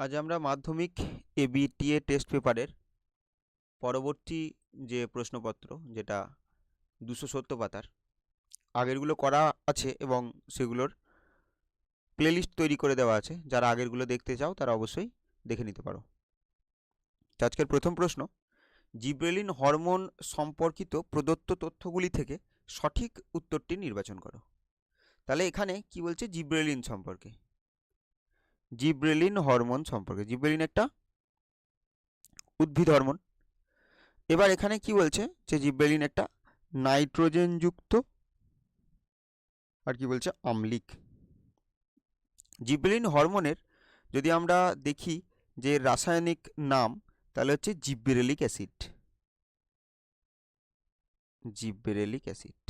আজ আমরা মাধ্যমিক এবিটিএ টেস্ট পেপারের পরবর্তী যে প্রশ্নপত্র, যেটা 270 পাতার, আগেরগুলো করা আছে এবং সেগুলোর প্লেলিস্ট তৈরি করে দেওয়া আছে। যারা আগেরগুলো দেখতে চাও তারা অবশ্যই দেখে নিতে পারো। আজকের প্রথম প্রশ্ন, জিব্রেলিন হরমোন সম্পর্কিত প্রদত্ত তথ্যগুলি থেকে সঠিক উত্তরটি নির্বাচন করো। তাহলে এখানে কি বলছে? জিব্রেলিন সম্পর্কে, জিব্রেলিন হরমোন সম্পর্কে। জিব্রেলিন একটা উদ্ভিদ হরমোন। এবার এখানে কি বলছে? যে জিব্রেলিন একটা নাইট্রোজেনযুক্ত আর কি বলছে আম্লিক। জিব্রেলিন হরমোনের যদি আমরা দেখি যে রাসায়নিক নাম, তাহলে হচ্ছে জিব্রেলিক অ্যাসিড। জিব্রেলিক অ্যাসিড,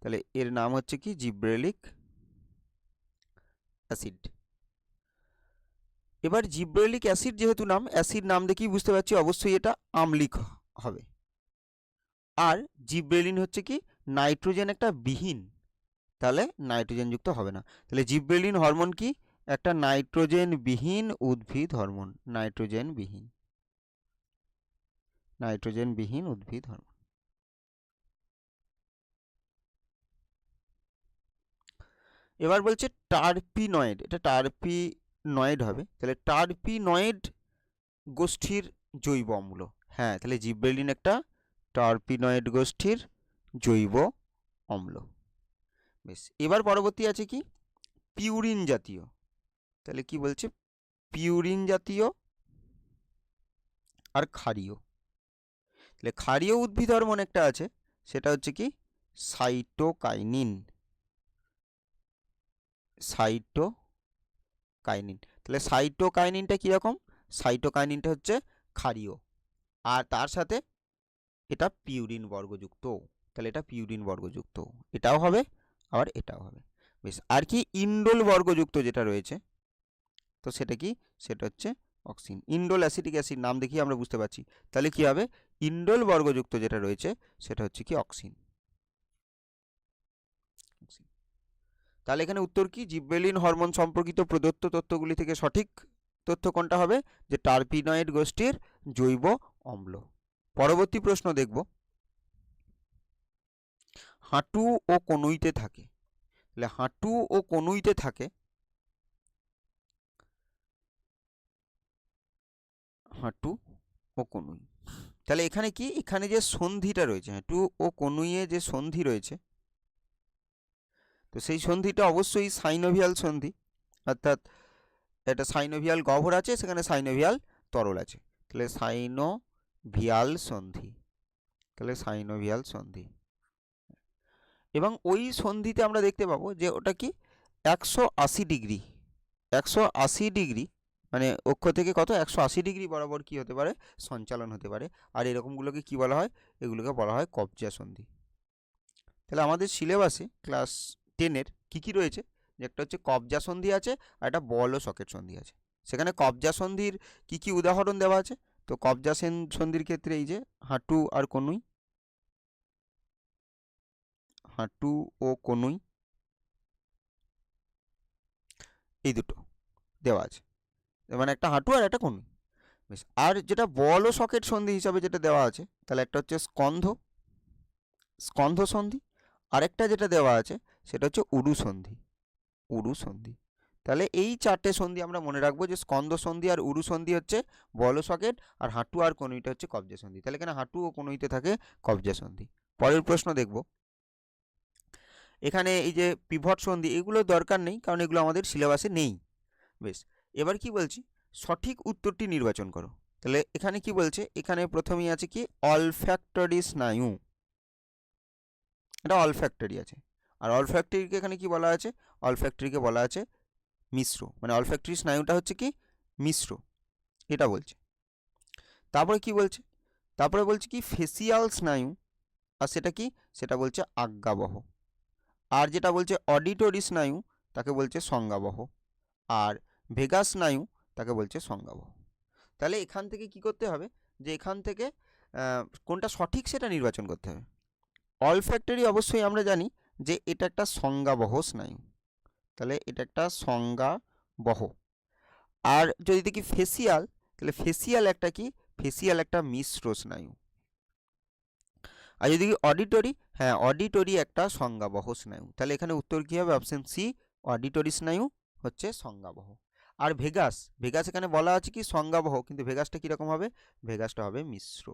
তাহলে এর নাম হচ্ছে কি? Gibberellic acid. এবার জিব্রেলিক অ্যাসিড যেহেতু নাম, অ্যাসিড নাম দেখেই বুঝতে পারছি অবশ্যই এটা আম্লিক হবে। আর জিব্রেলিন হচ্ছে কি নাইট্রোজেন একটা বিহীন, তাহলে নাইট্রোজেনযুক্ত হবে না। তাহলে জিব্রেলিন হরমোন কি? একটা নাইট্রোজেন বিহীন উদ্ভিদ হরমোন। নাইট্রোজেন বিহীন, নাইট্রোজেন বিহীন উদ্ভিদ হরমোন। এবার বলছে টার্পিনয়েড, এটা টার্পিনয়েড হবে। তাহলে টার্পিনয়েড গোষ্ঠীর জৈব অম্ল। হ্যাঁ, তাহলে জিব্রেলিন একটা টার্পিনয়েড গোষ্ঠীর জৈব অম্ল। বেশ, এবার পরবর্তী আছে কি? পিউরিন জাতীয়। তাহলে কি বলছে? পিউরিন জাতীয় আর ক্ষারীয়। তাহলে ক্ষারীয় উদ্ভিদ হরমোন একটা আছে, সেটা হচ্ছে কি? সাইটোকাইনিন। সাইটোকাইনিন। তাহলে সাইটোকাইনিনটা কীরকম? সাইটোকাইনিনটা হচ্ছে ক্ষারীয়, আর তার সাথে এটা পিউরিন বর্গযুক্ত। তাহলে এটা পিউরিন বর্গযুক্ত, এটাও হবে আবার এটাও হবে। বেশ, আর কি ইন্ডোল বর্গযুক্ত যেটা রয়েছে, তো সেটা কি? সেটা হচ্ছে অক্সিন। ইন্ডোল অ্যাসিটিক অ্যাসিড নাম দেখি আমরা বুঝতে পারছি। তাহলে কি হবে? ইন্ডোল বর্গযুক্ত যেটা রয়েছে সেটা হচ্ছে কি? অক্সিন। তাহলে এখানে উত্তর কি? জিব্রেলিন হরমোন সম্পর্কিত প্রদত্ত তথ্যগুলি থেকে সঠিক তথ্য কোনটা হবে? যে টার্পিনয়েড গোষ্ঠীর জৈব অম্ল। পরবর্তী প্রশ্ন দেখব, হাঁটু ও কনুইতে থাকে। তাহলে হাঁটু ও কনুইতে থাকে, হাঁটু ও কনুই। তাহলে এখানে কি? এখানে যে সন্ধিটা রয়েছে, হাঁটু ও কনুইয়ে যে সন্ধি রয়েছে, তো সেই সন্ধিটা অবশ্যই সাইনোভিয়াল সন্ধি, অর্থাৎ এটা সাইনোভিয়াল গহ্বর আছে, সেখানে সাইনোভিয়াল তরল আছে। তাহলে সাইনোভিয়াল সন্ধি, তাহলে সাইনোভিয়াল সন্ধি। এবং ওই সন্ধিতে আমরা দেখতে পাবো যে ওটা কি 180 ডিগ্রি, 180 ডিগ্রি মানে অক্ষ থেকে কত 180 ডিগ্রি বরাবর কি হতে পারে? সঞ্চালন হতে পারে। আর এরকমগুলোকে কি বলা হয়? এগুলোকে বলা হয় কবজা সন্ধি। তাহলে আমাদের সিলেবাসে ক্লাস 10-এর কী রয়েছে? যে একটা হচ্ছে কবজা সন্ধি আছে, আর একটা বল ও সকেট সন্ধি আছে। সেখানে কবজা সন্ধির কি উদাহরণ দেওয়া আছে? তো কবজা সন্ধির ক্ষেত্রে এই যে হাঁটু আর কনুই, হাঁটু ও কনুই, এই দুটো দেওয়া আছে, মানে একটা হাঁটু আর একটা কনুই। বেশ, আর যেটা বল ও সকেট সন্ধি হিসাবে যেটা দেওয়া আছে, তাহলে একটা হচ্ছে স্কন্ধ সন্ধি, আরেকটা যেটা দেওয়া আছে সেটা হচ্ছে উরু সন্ধি, উরু সন্ধি। তাহলে এই চারটে সন্ধি আমরা মনে রাখবো, যে স্কন্ধ সন্ধি আর উরু সন্ধি হচ্ছে বল সকেট, আর হাঁটু আর কনুইটা হচ্ছে কবজা সন্ধি। তাহলে এখানে হাঁটু ও কনুইতে থাকে কবজা সন্ধি। পরের প্রশ্ন দেখব, এখানে এই যে পিভট সন্ধি, এগুলো দরকার নেই, কারণ এগুলো আমাদের সিলেবাসে নেই। বেশ, এবার কি বলছি? সঠিক উত্তরটি নির্বাচন করো। তাহলে এখানে কি বলছে? এখানে প্রথমেই আছে কি? অলফ্যাক্টরি স্নায়ু, এটা অলফ্যাক্টরি আছে। আর অলফ্যাক্টরিকে এখানে কি বলা আছে? অলফ্যাক্টরিকে বলা আছে মিশ্র, মানে অলফ্যাক্টরি স্নায়ুটা হচ্ছে কি? মিশ্র, এটা বলছে। তারপরে কি বলছে? তারপরে বলছে কি? ফেসিয়াল স্নায়ু, আর সেটা কি? সেটা বলছে আজ্ঞাবহ। আর যেটা বলছে অডিটরি স্নায়ু, তাকে বলছে সংজ্ঞাবহ। আর ভেগাস স্নায়ু, তাকে বলছে সংজ্ঞাবহ। তাহলে এখান থেকে কি করতে হবে? যে এখান থেকে কোনটা সঠিক সেটা নির্বাচন করতে হবে। অলফ্যাক্টরি অবশ্যই আমরা জানি যে এটা একটা সংজ্ঞাবহ স্নায়ু, তাহলে এটা একটা সংজ্ঞাবহ বহ। আর যদি দেখি ফেসিয়াল, তাহলে ফেসিয়াল একটা কি, ফেসিয়াল একটা মিশ্র স্নায়ু। আর যদি অডিটরি, হ্যাঁ অডিটরি একটা সংজ্ঞাবহ স্নায়ু। তাহলে এখানে উত্তর কী হবে? অপশন সি, অডিটরি স্নায়ু হচ্ছে সংজ্ঞাবহ। আর ভেগাস, ভেগাস এখানে বলা আছে কি সংজ্ঞাবহ, কিন্তু ভেগাসটা কীরকম হবে? ভেগাসটা হবে মিশ্র।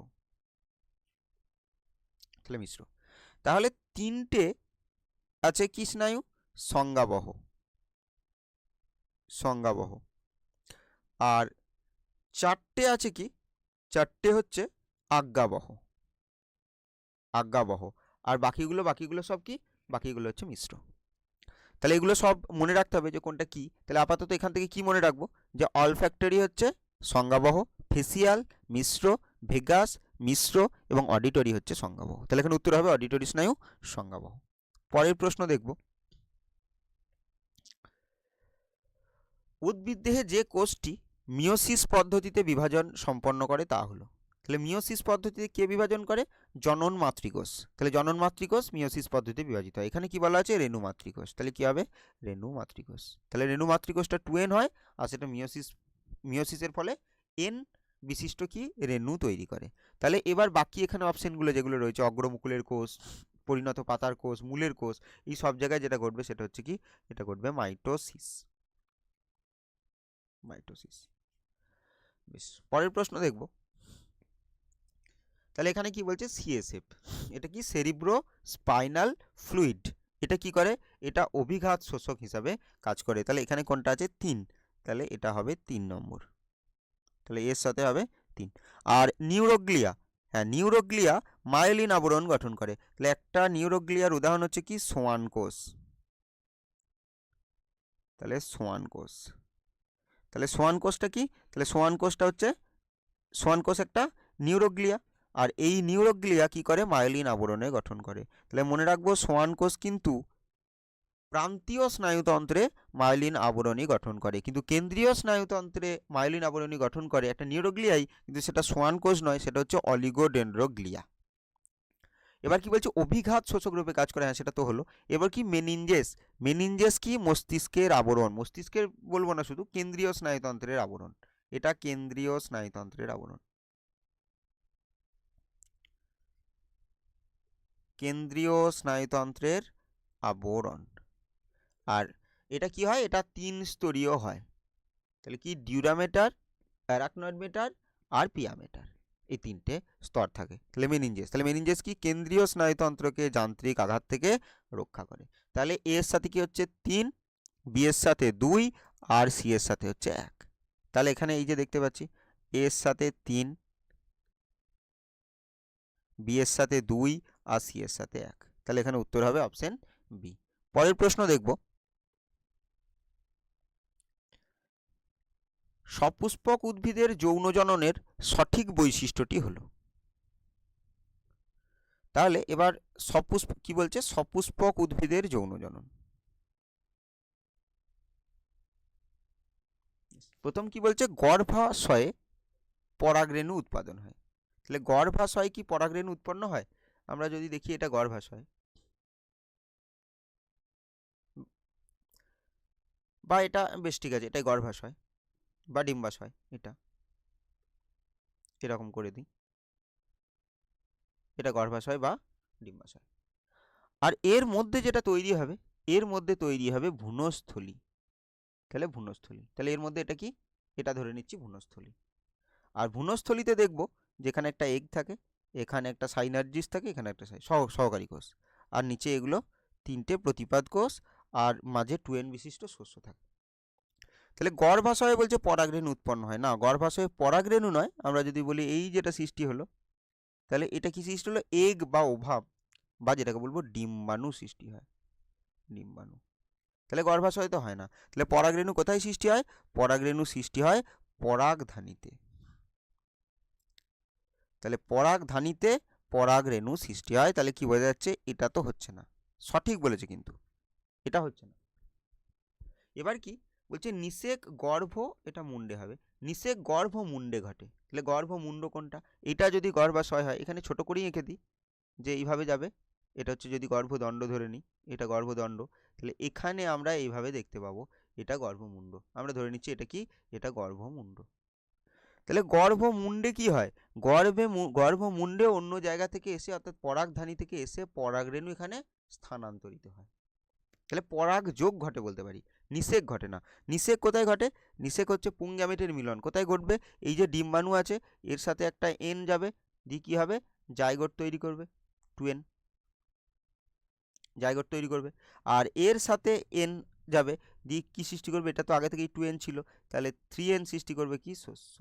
তাহলে মিশ্র। তাহলে তিনটে আছে কি স্নায়ু? সংজ্ঞাবহ, সংজ্ঞাবহ। আর চারটে আছে কি? চারটে হচ্ছে আজ্ঞাবহ, আজ্ঞাবহ। আর বাকিগুলো সব কি? বাকিগুলো হচ্ছে মিশ্র। তাহলে এগুলো সব মনে রাখতে হবে যে কোনটা কি। তাহলে আপাতত এখান থেকে কি মনে রাখবো? যে অলফ্যাক্টরি হচ্ছে সংজ্ঞাবহ, ফেসিয়াল মিশ্র, ভেগাস মিশ্র এবং অডিটরি হচ্ছে সংজ্ঞাবহ। তাহলে এখানে উত্তর হবে অডিটরি স্নায়ু সংজ্ঞাবহ। পরের প্রশ্ন দেখব, উদ্ভিদদেহে যে কোষটি মিওসিস পদ্ধতিতে বিভাজন সম্পন্ন করে তা হলো। তাহলে মিওসিস পদ্ধতিতে কে বিভাজন করে? জনন মাতৃকোষ। তাহলে জনন মাতৃকোষ মিওসিস পদ্ধতিতে বিভাজিত হয়। এখানে কি বলা আছে? রেণু মাতৃকোষ। তাহলে কি হবে? রেণু মাতৃকোষ। তাহলে রেণু মাতৃকোষটা 2n হয়, আর সেটা মিওসিসের ফলে n বিশিষ্ট কি রেণু তৈরি করে। তাহলে এবার বাকি এখানে অপশনগুলো যেগুলো রয়েছে, অগ্রমুকুলের কোষ, পরিণত পাতার কোষ, মূলের কোষ, এই সব জায়গায় যেটা ঘটবে সেটা হচ্ছে কি? এটা ঘটবে মাইটোসিস, মাইটোসিস। বেশ, পরের প্রশ্ন দেখব। তাহলে এখানে কি বলছে? সিএসএফ, এটা কি? Cerebro spinal fluid. এটা কি করে? এটা অভিঘাত শোষক হিসাবে কাজ করে। তাহলে এখানে কোনটা আছে? 3। তাহলে এটা হবে 3 নম্বর। তাহলে এর সাথে হবে 3। আর নিউরোগ্লিয়া, হ্যাঁ নিউরোগ্লিয়া মায়োলিন আবরণ গঠন করে। তাহলে একটা নিউরোগ্লিয়ার উদাহরণ হচ্ছে কি? সোয়ান কোষ। তাহলে সোয়ান কোষ। তাহলে সোয়ান কোষটা কি? তাহলে সোয়ান কোষটা হচ্ছে, সোয়ান কোষ একটা নিউরোগ্লিয়া, আর এই নিউরোগ্লিয়া কি করে? মায়োলিন আবরণে গঠন করে। তাহলে মনে রাখবো সোয়ান কোষ কিন্তু প্রান্তীয় স্নায়ুতন্ত্রে মায়োলিন আবরণী গঠন করে, কিন্তু কেন্দ্রীয় স্নায়ুতন্ত্রে মায়োলিন আবরণী গঠন করে একটা নিউরোগ্লিয়াই, কিন্তু সেটা সোয়ান কোষ নয়, সেটা হচ্ছে অলিগোডেন্ড্রোগ্লিয়া। এবার কি বলছে? অভিঘাত শোষক রূপে কাজ করে, হ্যাঁ সেটা তো হলো। এবার কি? মেনিনজেস। মেনিনজেস কি? মস্তিষ্কের আবরণ, মস্তিষ্কের বলবো না, শুধু কেন্দ্রীয় স্নায়ুতন্ত্রের আবরণ। এটা কেন্দ্রীয় স্নায়ুতন্ত্রের আবরণ, কেন্দ্রীয় স্নায়ুতন্ত্রের আবরণ। আর এটা কি হয়? এটা 3 স্তরীয় হয়। তাহলে কি? ডিউরামেটার, অ্যারাকনয়েড মেটার আর পিয়ামেটার, এই 3টে স্তর থাকে। তাহলে মেনিনজেস, তাহলে মেনিনজেস কি? কেন্দ্রীয় স্নায়ুতন্ত্রকে যান্ত্রিক আঘাত থেকে রক্ষা করে। তাহলে এ এর সাথে কি হচ্ছে? 3, বি এর সাথে 2 আর সি এর সাথে হচ্ছে 1। তাহলে এখানে এই যে দেখতে পাচ্ছি, এ এর সাথে 3, বি এর সাথে 2 আর সি এর সাথে 1। তাহলে এখানে উত্তর হবে অপশন বি। পরের প্রশ্ন দেখব, সপুষ্পক উদ্ভিদের যৌন জননের সঠিক বৈশিষ্ট্যটি হলো। তাহলে এবার কি বলছে? সপুষ্পক উদ্ভিদের যৌন জনন। প্রথম কি বলছে? গর্ভাশয়ে পরাগরেণু উৎপাদন হয়। তাহলে গর্ভাশয়ে কি পরাগরেণু উৎপন্ন হয়? আমরা যদি দেখি এটা গর্ভাশয়, বা এটা বেশ ঠিক আছে, এটাই গর্ভাশয় বা ডিম্বাশয়, এটা এরকম করে দিই, এটা গর্ভাশয় বা ডিম্বাশয়। আর এর মধ্যে যেটা তৈরি হবে, এর মধ্যে তৈরি হবে ভ্রূণস্থলী। তাহলে ভ্রূণস্থলী, তাহলে এর মধ্যে এটা কি? এটা ধরে নিচ্ছি ভ্রূণস্থলী। আর ভ্রূণস্থলীতে দেখব যেখানে একটা এগ থাকে, এখানে একটা সাইনার্জিস থাকে, এখানে একটা সহকারী কোষ, আর নিচে এগুলো 3টে প্রতিপাদ কোষ, আর মাঝে 2n বিশিষ্ট শস্য থাকে। তাহলে গর্ভাশয়ে বলছে পরাগরেণু উৎপন্ন হয় না, গর্ভাশয়ে পরাগরেণু নয়। আমরা যদি বলি এই যেটা সৃষ্টি হলো, তাহলে এটা কি সৃষ্টি হলো? এগ বা ওভাব, বা যেটাকে বলবো ডিম্বাণু সৃষ্টি হয়, ডিম্বাণু। তাহলে গর্ভাশয় তো হয় না। তাহলে পরাগরেণু কোথায় সৃষ্টি হয়? পরাগরেণু সৃষ্টি হয় পরাগধানীতে। তাহলে পরাগধানীতে পরাগরেণু সৃষ্টি হয়। তাহলে কি বোঝা যাচ্ছে? এটা তো হচ্ছে না, সঠিক বলেছে কিন্তু এটা হচ্ছে না। এবার কি বলছে? নিষেক গর্ভ, এটা মুন্ডে হবে, নিষেক গর্ভ মুন্ডে ঘটে। তাহলে গর্ভ মুন্ড কোনটা? এটা যদি গর্ভাশয় হয়, এখানে ছোট করেই এঁকে দিই যে এইভাবে যাবে, এটা হচ্ছে যদি গর্ভদণ্ড ধরে নিই, এটা গর্ভদণ্ড, তাহলে এখানে আমরা এইভাবে দেখতে পাবো, এটা গর্ভমুণ্ড। আমরা ধরে নিচ্ছি এটা কি, এটা গর্ভমুণ্ড। তাহলে গর্ভমুণ্ডে কি হয়, গর্ভমুণ্ডে অন্য জায়গা থেকে এসে অর্থাৎ পরাগধানী থেকে এসে পরাগরেণু এখানে স্থানান্তরিত হয়। তাহলে পরাগ যোগ ঘটে বলতে পারি, নিষেক ঘটে না। নিষেক কোথায় ঘটে, নিষেক হচ্ছে পুংগ্যামেটের মিলন কোথায় ঘটবে, এই যে ডিম্বাণু আছে এর সাথে একটা এন যাবে, দিয়ে কী হবে, জাইগোট তৈরি করবে, 2n জাইগোট তৈরি করবে। আর এর সাথে এন যাবে, দিয়ে কী সৃষ্টি করবে, এটা তো আগে থেকেই 2n ছিল, তাহলে 3n সৃষ্টি করবে কি, শস্য।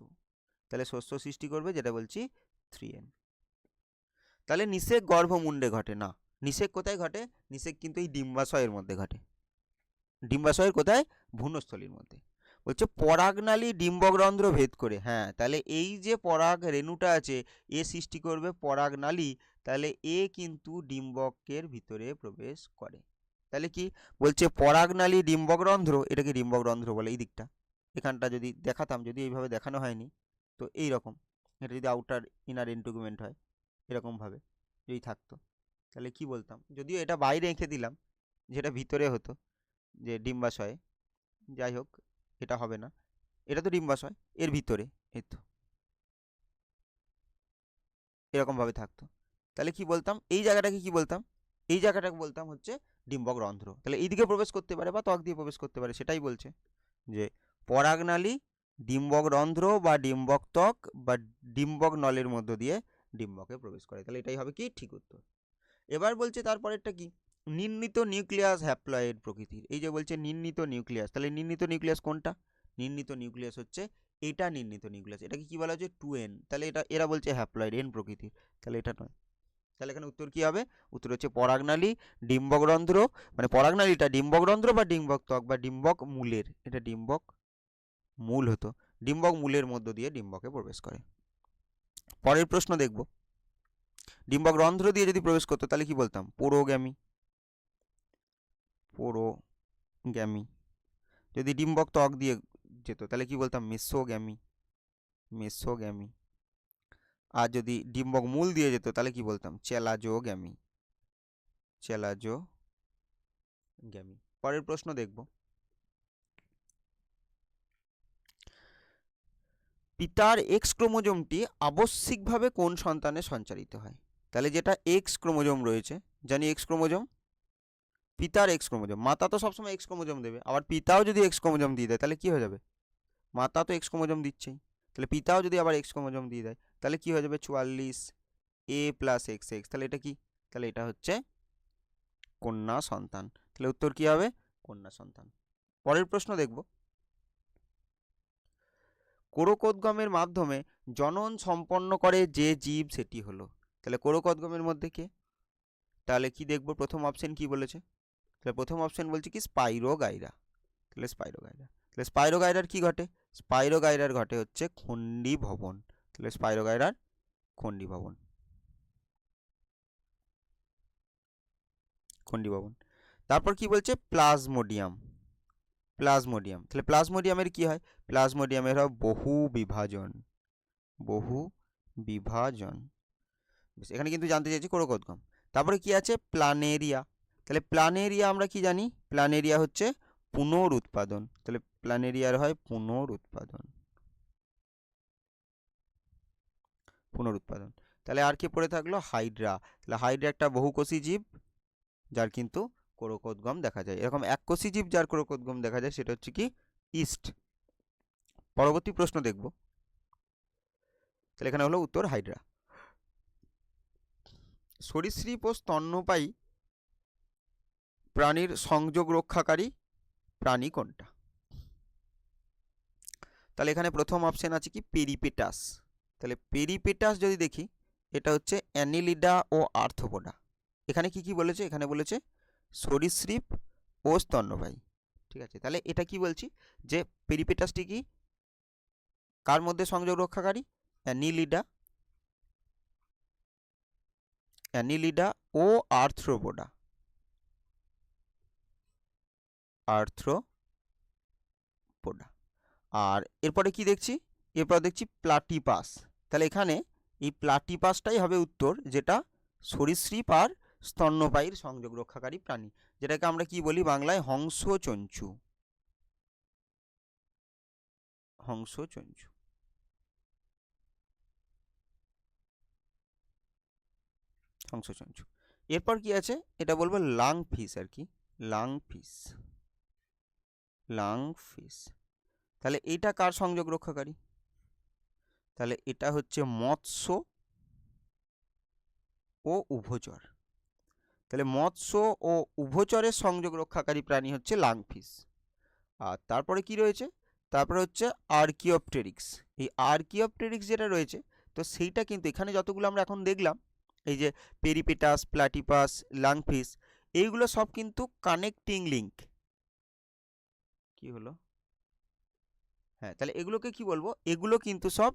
তাহলে শস্য সৃষ্টি করবে, যেটা বলছি 3n। তাহলে নিষেক গর্ভমুণ্ডে ঘটে না। নিষেক কোথায় ঘটে, নিষেক কিন্তু এই ডিম্বাশয়ের মধ্যে ঘটে। ডিম্বাশয়ের কোথায়, ভ্রূণস্থলীর মধ্যে। বলছে পরাগনালী ডিম্বগ্রন্থ ভেদ করে, হ্যাঁ তাহলে এই যে পরাগ রেণুটা আছে এ সৃষ্টি করবে পরাগনালী, তাহলে এ কিন্তু ডিম্বকের ভিতরে প্রবেশ করে। তাহলে কি বলছে, পরাগনালী ডিম্বগ্রন্থ, এটাকে ডিম্বগ্রন্থ বলে। এই দিকটা এখানটা যদি দেখাতাম, যদি এইভাবে দেখানো হয়নি তো এই রকম, এটা যদি আউটার ইনার ইন্টুগুমেন্ট হয় এরকমভাবে যদি থাকতো, তাহলে কি বলতাম, যদিও এটা বাইরে এঁকে দিলাম, যেটা ভিতরে হতো যে ডিম্বাশয়, যাই হোক এটা হবে না, এটা তো ডিম্বাশয় এর ভিতরে, এই তো এরকমভাবে থাকতো। তাহলে কি বলতাম, এই জায়গাটাকে কি বলতাম, এই জায়গাটাকে বলতাম হচ্ছে ডিম্বকরন্ধ্র। তাহলে এইদিকে প্রবেশ করতে পারে বা ত্বক দিয়ে প্রবেশ করতে পারে, সেটাই বলছে যে পরাগনালী ডিম্বকরন্ধ্র বা ডিম্বক ত্বক বা ডিম্বক নলের মধ্য দিয়ে ডিম্বকে প্রবেশ করে। তাহলে এটাই হবে কি ঠিক উত্তর। এবার বলছে তারপরেরটা কি, নির্ণীত নিউক্লিয়াস হ্যাপ্লয়েড প্রকৃতির। এই যে বলছে নির্ণীত নিউক্লিয়াস, তাহলে নির্ণীত নিউক্লিয়াস কোনটা, নির্ণীত নিউক্লিয়াস হচ্ছে এটা নির্ণীত নিউক্লিয়াস। এটাকে কি বলা হচ্ছে 2n, তাহলে এটা এরা বলছে হ্যাপ্লয়েড n প্রকৃতির, তাহলে এটা নয়। তাহলে এখানে উত্তর কি হবে, উত্তর হচ্ছে পরাগনালী ডিম্বগ্রন্থ, মানে পরাগনালীটা ডিম্বগ্রন্থ বা ডিম্বক ত্বক বা ডিম্বক মূলের, এটা ডিম্বক মূল হতো, ডিম্বক মূলের মধ্য দিয়ে ডিম্বকে প্রবেশ করে। পরের প্রশ্ন দেখব, ডিম্বক রন্ধ্র দিয়ে যদি প্রবেশ করতো তাহলে কি বলতাম, পোরোগ্যামি, পোরোগ্যামি। যদি ডিম্বক ত্বক দিয়ে যেত তাহলে কি বলতাম, মেসোগ্যামি, মেসোগ্যামি। আর যদি ডিম্বক মূল দিয়ে যেত তাহলে কি বলতাম, চেলাজোগ্যামি, চেলাজোগ্যামি। পরের প্রশ্ন দেখব, পিতার এক্স ক্রোমোজোমটি আবশ্যিকভাবে কোন সন্তানে সঞ্চারিত হয়। তাহলে যেটা এক্স ক্রোমোজোম রয়েছে, জানি এক্স ক্রোমোজোম, পিতার এক্স ক্রোমোজোম, মাতা তো সবসময় এক্স ক্রোমোজোম দেবে, আবার পিতাও যদি এক্স ক্রোমোজোম দিয়ে দেয় তাহলে কি হয়ে যাবে, মাতা তো এক্স ক্রোমোজোম দিচ্ছেই, তাহলে পিতাও যদি আবার এক্স ক্রোমোজোম দিয়ে দেয় তাহলে কি হয়ে যাবে, 44A + XX। তাহলে এটা কি, তাহলে এটা হচ্ছে কন্যা সন্তান। তাহলে উত্তর কি হবে, কন্যা সন্তান। পরের প্রশ্ন দেখব, কোরকোদ্গমের মাধ্যমে জনন সম্পন্ন করে যে জীব সেটি হলো। তাহলে কোরকোদ্গমের মধ্যে কে, তাহলে কি দেখব, প্রথম অপশন কি বলেছে, তাহলে প্রথম অপশন বলছে কি স্পাইরোগাইরা, তাহলে স্পাইরোগাইরা। তাহলে স্পাইরোগাইরার কি ঘটে, স্পাইরোগাইরার ঘটে হচ্ছে খণ্ডী ভবন, তাহলে স্পাইরোগাইরার খণ্ডী ভবন, খণ্ডী ভবন। তারপর কি বলছে, প্লাজমোডিয়াম, প্লাজমোডিয়াম। তাহলে প্লাজমোডিয়ামের কি হয়, প্লাজমোডিয়ামের হয় বহু বিভাজন, বহু বিভাজন। এখানে কিন্তু জানতে চাইছি কোরকোদ্গম। তারপরে কি আছে, প্ল্যানেরিয়া। তাহলে প্ল্যানেরিয়া আমরা কি জানি, প্ল্যানেরিয়া হচ্ছে পুনরুৎপাদন, তাহলে প্ল্যানেরিয়ার হয় পুনরুৎপাদন, পুনরুৎপাদন। তাহলে আর কি পড়ে থাকলো, হাইড্রা। তাহলে হাইড্রা একটা বহুকোষী জীব যার কিন্তু কোরকোদ্গম দেখা যায়। এরকম এককোষী জীব যার কোরকোদ্গম দেখা যায় সেটা হচ্ছে কি ইস্ট। পরবর্তী প্রশ্ন দেখব, তাহলে এখানে হলো উত্তর হাইড্রা। সরীসৃপ ও স্তন্যপায়ী প্রাণীর সংযোগ রক্ষাকারী প্রাণী কোনটা। তাহলে এখানে প্রথম অপশন আছে কি পেরিপেটাস। তাহলে পেরিপেটাস যদি দেখি, এটা হচ্ছে অ্যানিলিডা ও আর্থ্রোপোডা। এখানে কি কি বলেছে, এখানে বলেছে সরীসৃপ ও স্তন্যপায়ী, ঠিক আছে। তাহলে এটা কি বলছি, যে পেরিপেটাসটি কি কার মধ্যে সংযোগ রক্ষাকারী, অ্যানিলিডা, অ্যানিলিডা ও আর্থ্রোপোডা, আর্থ্রোপোডা। আর এরপরে কি দেখছি, এরপর দেখছি প্লাটিপাস। তাহলে এখানে এই প্লাটিপাসটাই হবে উত্তর, যেটা সরীসৃপ আর স্তন্যপায়ীর সংযোগ রক্ষাকারী প্রাণী, যেটাকে আমরা কি বলি বাংলায় হংসচঞ্চু, হংসচঞ্চু। হংসচঞ্চু। এরপর কি আছে এটা বলবো লাং ফিশ আর কি, লাং ফিশ, লাং ফিশ। তাহলে এটা কার সংযোগ রক্ষাকারী? তাহলে এটা হচ্ছে মৎস্য ও উভচর। তাহলে মৎস্য ও উভচরের সংযোগ রক্ষাকারী প্রাণী হচ্ছে লাংফিশ। আর তারপরে কি রয়েছে? তারপরে হচ্ছে আর্কিওপটেরিক্স। এই আর্কিওপটেরিক্স যেটা রয়েছে, তো সেইটা কিন্তু এখানে যতগুলো আমরা এখন দেখলাম, এই যে পেরিপেটাস, প্লাটিপাস, লাংফিশ, এইগুলো সব কিন্তু কানেক্টিং লিঙ্ক। কি হলো? হ্যাঁ, তাহলে এগুলোকে কি বলবো? এগুলো কিন্তু সব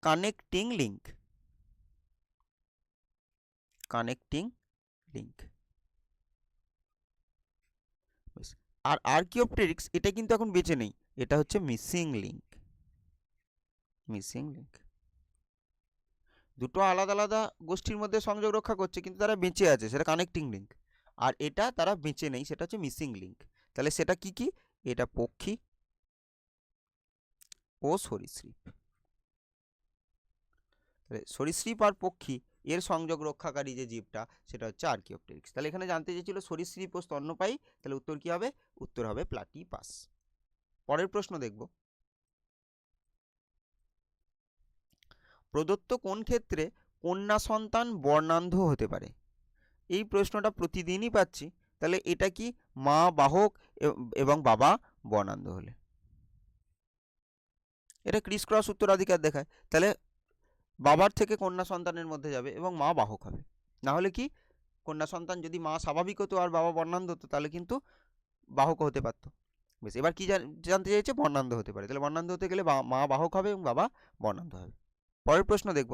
কানেক্টিং লিঙ্ক, কানেক্টিং লিঙ্ক। আর আর্কিওপটেরিক্স এটা কিন্তু এখন বেঁচে নেই, এটা হচ্ছে মিসিং লিঙ্ক, মিসিং লিঙ্ক। দুটো আলাদা আলাদা গোষ্ঠীর মধ্যে সংযোগ রক্ষা করছে, কিন্তু তারা বেঁচে আছে, সেটা কানেক্টিং লিঙ্ক। আর এটা তারা বেঁচে নেই, সেটা হচ্ছে মিসিং লিঙ্ক। তাহলে সেটা কি কি? এটা পক্ষী ও সরীসৃপ। তাহলে সরীসৃপ আর পক্ষী এর সংযোগ রক্ষাকারী যে জীবটা, সেটা হচ্ছে আর্কিওপটেরিক্স। তাহলে এখানে জানতে চেয়েছিল সরীসৃপ ও স্তন্যপায়ী, তাহলে উত্তর কি হবে? উত্তর হবে প্লাটিপাস। পরের প্রশ্ন দেখব, প্রদত্ত কোন ক্ষেত্রে কন্যা সন্তান বর্ণান্ধ হতে পারে? এই প্রশ্নটা প্রতিদিনই পাচ্ছি। তাহলে এটা কি? মা বাহক এবং বাবা বর্ণান্ধ হলে। এটা ক্রিস ক্রস উত্তরাধিকার দেখায়। তাহলে বাবার থেকে কন্যা সন্তানের মধ্যে যাবে এবং মা বাহক হবে। না হলে কি, কন্যা সন্তান যদি মা স্বাভাবিক হতো আর বাবা বর্ণান্ধ হতো, তাহলে কিন্তু বাহক হতে পারতো। বেশ, এবার কি জানতে চাইছে? বর্ণান্ধ হতে পারে। তাহলে বর্ণান্ধ হতে গেলে মা বাহক হবে এবং বাবা বর্ণান্ধ হবে। পরের প্রশ্ন দেখব,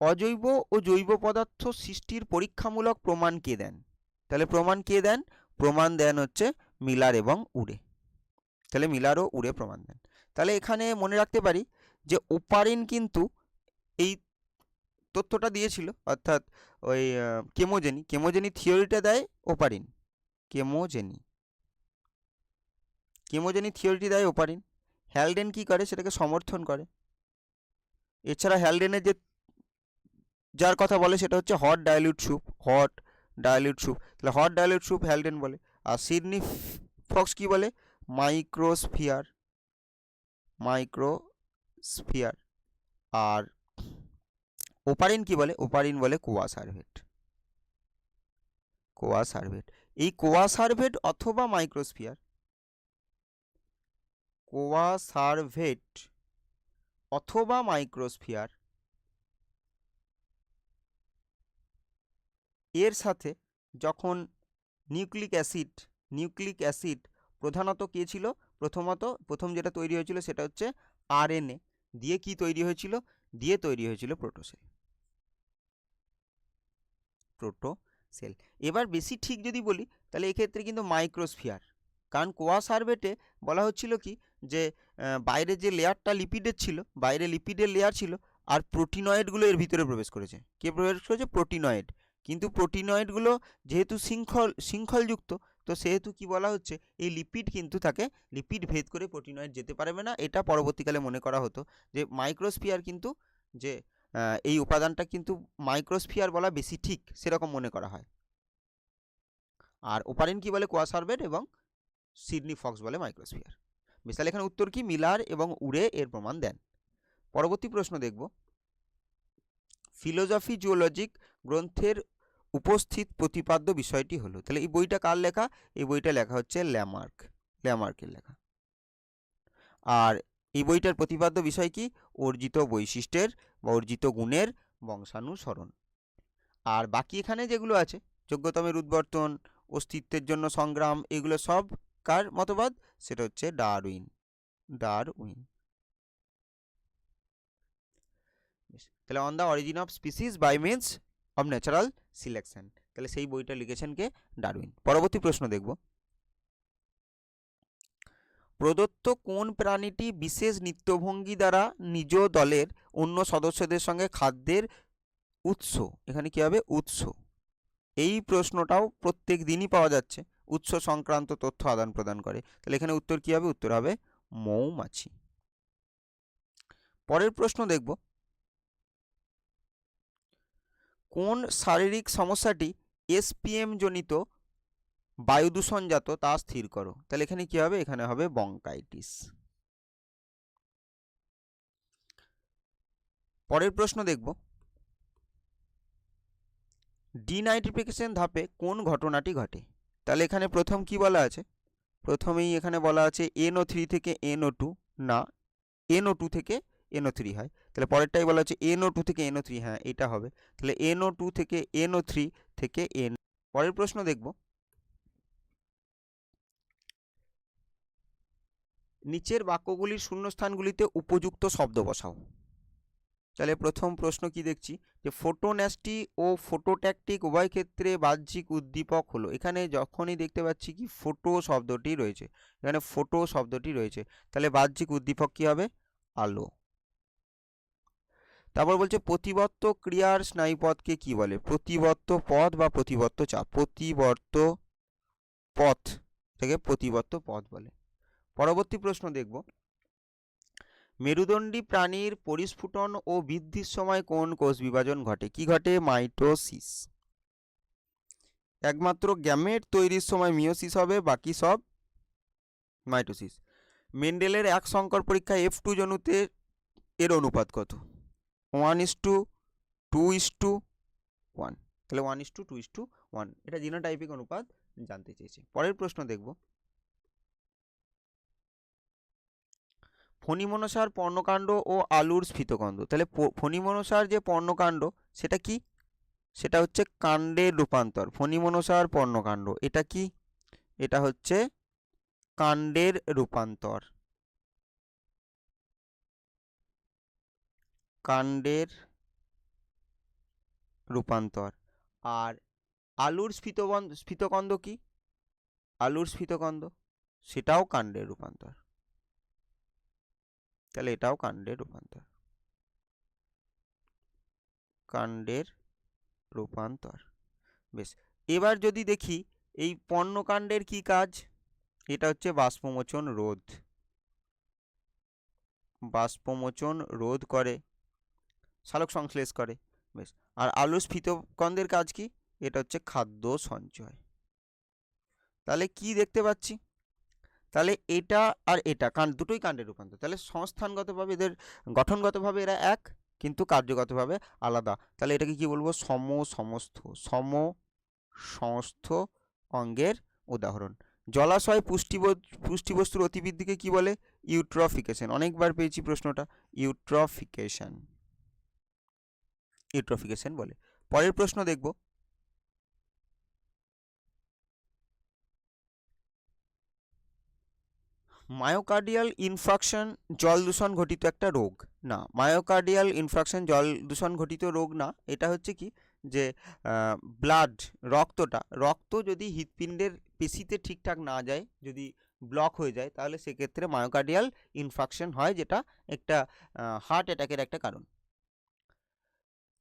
অজৈব ও জৈব পদার্থ সৃষ্টির পরীক্ষামূলক প্রমাণ কে দেন? তাহলে প্রমাণ কে দেন? প্রমাণ দেন হচ্ছে মিলার এবং উরে। তাহলে মিলার ও উরে প্রমাণ দেন। তাহলে এখানে মনে রাখতে পারি যে ওপারিন কিন্তু এই তথ্যটা দিয়েছিল, অর্থাৎ ওই কেমোজেনি, কেমোজেনি থিওরিটা দেয় ওপারিন, কেমোজেনি, কেমোজেনি থিওরিটি দেয় ওপারিন। হ্যালডেন কি করে? সেটাকে সমর্থন করে। এছাড়া হ্যালডেনের যে যার কথা বলে সেটা হচ্ছে hot dilute soup, hot dilute soup. তাহলে হট ডাইলিউট স্যুপ হ্যালডেন বলে। আর সিডনি ফক্স কি বলে? Microsphere, microsphere. আর ওপারিন কি বলে? ওপারিন বলে কোয়া সার্ভেট, কোয়া সার্ভেট। এই কোয়া সার্ভেট অথবা মাইক্রোস্ফিয়ার, কোয়া সার্ভেট অথবা মাইক্রোস্ফিয়ার এর সাথে যখন নিউক্লিক অ্যাসিড প্রধানত কে ছিল? প্রথম যেটা তৈরি হয়েছিল সেটা হচ্ছে আরএনএ দিয়ে। কি তৈরি হয়েছিল? দিয়ে তৈরি হয়েছিল প্রোটোসেল, প্রোটোসেল। এবার বেশি ঠিক যদি বলি, তাহলে এক্ষেত্রে কিন্তু মাইক্রোস্ফিয়ার। কারণ কোয়া সার্ভেটে বলা হচ্ছিল কি, যে বাইরে যে লেয়ারটা লিপিডের ছিল, বাইরে লিপিডের লেয়ার ছিল, আর প্রোটিনয়েডগুলো এর ভিতরে প্রবেশ করেছে। কে প্রবেশ করেছে? প্রোটিনয়েড। কিন্তু প্রোটিনয়েডগুলো যেহেতু শৃঙ্খলযুক্ত, তো সেহেতু কি বলা হচ্ছে, এই লিপিড কিন্তু তাকে লিপিড ভেদ করে প্রোটিনয়েড যেতে পারবে না। এটা পরবর্তীকালে মনে করা হতো যে মাইক্রোস্ফিয়ার কিন্তু, যে এই উপাদানটা কিন্তু মাইক্রোস্ফিয়ার বলা বেশি ঠিক, সেরকম মনে করা হয়। আর ওপারিন কি বলে? কোয়া সার্ভেট, এবং সিডনি ফক্স বলে মাইক্রোস্ফিয়ার। বিশাল এখানে উত্তর কি? মিলার এবং উরে এর প্রমাণ দেন। পরবর্তী প্রশ্ন দেখব, ফিলোজফি জুওলজিক গ্রন্থের উপস্থিত প্রতিপাদ্য বিষয়টি হলো। তাহলে এই বইটা কার লেখা? এই বইটা লেখা হচ্ছে ল্যামার্কের লেখা। আর এই বইটার প্রতিপাদ্য বিষয় কি? অর্জিত বৈশিষ্ট্যের বা অর্জিত গুণের বংশানুসরণ। আর বাকি এখানে যেগুলো আছে, যোগ্যতমের উদ্বর্তন, অস্তিত্বের জন্য সংগ্রাম, এগুলো সব কার মতবাদ? সেটা হচ্ছে ডারউইন। তাহলে on the origin of species by means of natural selection, তাহলে সেই বইটা লিখেছেন কে? ডারউইন। পরবর্তী প্রশ্ন দেখব, প্রদত্ত কোন প্রাণীটি বিশেষ নৃত্যভঙ্গি দ্বারা নিজ দলের অন্য সদস্যদের সঙ্গে খাদ্যের উৎস? এখানে কি হবে? উৎস। এই প্রশ্নটাও প্রত্যেক দিনই পাওয়া যাচ্ছে। উৎস সংক্রান্ত তথ্য আদান প্রদান করে। তাহলে এখানে উত্তর কি হবে? উত্তর হবে মৌমাছি। পরের প্রশ্ন দেখব, কোন শারীরিক সমস্যাটি এসপিএম জনিত বায়ু দূষণজাত তা স্থির করো। তাহলে এখানে কি হবে? এখানে হবে বঙ্কাইটিস। পরের প্রশ্ন দেখব, ডিনাইট্রিফিকেশন ধাপে কোন ঘটনাটি ঘটে। তাহলে এখানে প্রথম কি বলা আছে? প্রথমেই এখানে বলা আছে NO3 থেকে NO2, না NO2 থেকে NO3 হয়। তাহলে পরেরটাই বলা আছে NO2 থেকে NO3, হ্যাঁ এটা হবে। তাহলে NO2 থেকে NO3 থেকে N। পরের প্রশ্ন দেখব, নিচের বাক্যগুলির শূন্যস্থানগুলিতে উপযুক্ত শব্দ বসাও। তাহলে প্রথম প্রশ্ন কি দেখছি, যে ফোটোন্যাস্টি ও ফোটোট্যাকটিক উভয় ক্ষেত্রে বাহ্যিক উদ্দীপক হলো। এখানে যখনই দেখতে পাচ্ছি কি ফোটো শব্দটি রয়েছে, এখানে ফোটো শব্দটি রয়েছে, তাহলে বাহ্যিক উদ্দীপক কি হবে? আলো। তারপর বলছে প্রতিবর্ত ক্রিয়ার স্নায়ুপথকে কি বলে? প্রতিবর্ত পথ বা প্রতিবর্ত চাপ। প্রতিবর্ত পথ থেকে প্রতিবর্ত পথ বলে। পরবর্তী প্রশ্ন দেখব, মেরুদণ্ডী প্রাণীর পরিস্ফুটন ও বৃদ্ধির সময় কোন কোষ বিভাজন ঘটে? কি ঘটে? মাইটোসিস। একমাত্র গ্যামেট তৈরির সময় মিওসিস হবে, বাকি সব মাইটোসিস। মেন্ডেলের এক সংকর পরীক্ষা F2 জনুতে এর অনুপাত কত? 1:2:1। তাহলে 1:2:1, এটা জিনোটাইপিক অনুপাত জানতে চেয়েছে। পরের প্রশ্ন দেখব, ফণিমনসার পর্ণকাণ্ড ও আলুর স্ফীতকন্দ। তাহলে ফণিমনসার যে পর্ণকাণ্ড সেটা কি? সেটা হচ্ছে কাণ্ডের রূপান্তর। ফণিমনসার পর্ণকাণ্ড এটা কি? এটা হচ্ছে কাণ্ডের রূপান্তর। কাণ্ডের রূপান্তর। আর আলুর স্ফীতকন্দ কি? আলুর স্ফীতকন্দ সেটাও কাণ্ডের রূপান্তর। তাহলে এটাও কাণ্ডের রূপান্তর। কাণ্ডের রূপান্তর। বেশ, এবার যদি দেখি এই পর্ণকাণ্ডের কি কাজ? এটা হচ্ছে বাষ্পমোচন রোধ। বাষ্পমোচন রোধ করে, সালোক সংশ্লেষ করে। বেশ, আর আলুর স্ফীতকন্দের কাজ কি? এটা হচ্ছে খাদ্য সঞ্চয়। তাহলে কি দেখতে পাচ্ছি? তাহলে এটা আর এটা দুটোই কাণ্ডের রূপান্তর। তাহলে সংস্থানগতভাবে এদের গঠনগতভাবে এরা এক, কিন্তু কার্যগতভাবে আলাদা। তাহলে এটাকে কি বলবো? সমসংস্থ অঙ্গের উদাহরণ। জলাশয় পুষ্টিবস্তুর অতিবৃদ্ধিকে কি বলে? ইউট্রফিকেশন। অনেকবার পেয়েছি প্রশ্নটা, ইউট্রফিকেশন বলে। পরের প্রশ্ন দেখব, মায়োকার্ডিয়াল ইনফ্রাকশন জল দূষণ ঘটিত একটা রোগ না। মায়োকার্ডিয়াল ইনফ্রাকশন জল দূষণ ঘটিত রোগ না। এটা হচ্ছে কি, যে রক্ত যদি হৃৎপিণ্ডের পেশিতে ঠিকঠাক না যায়, যদি ব্লক হয়ে যায়, তাহলে সেক্ষেত্রে মায়োকার্ডিয়াল ইনফ্রাকশন হয়, যেটা একটা হার্ট অ্যাটাকের একটা কারণ।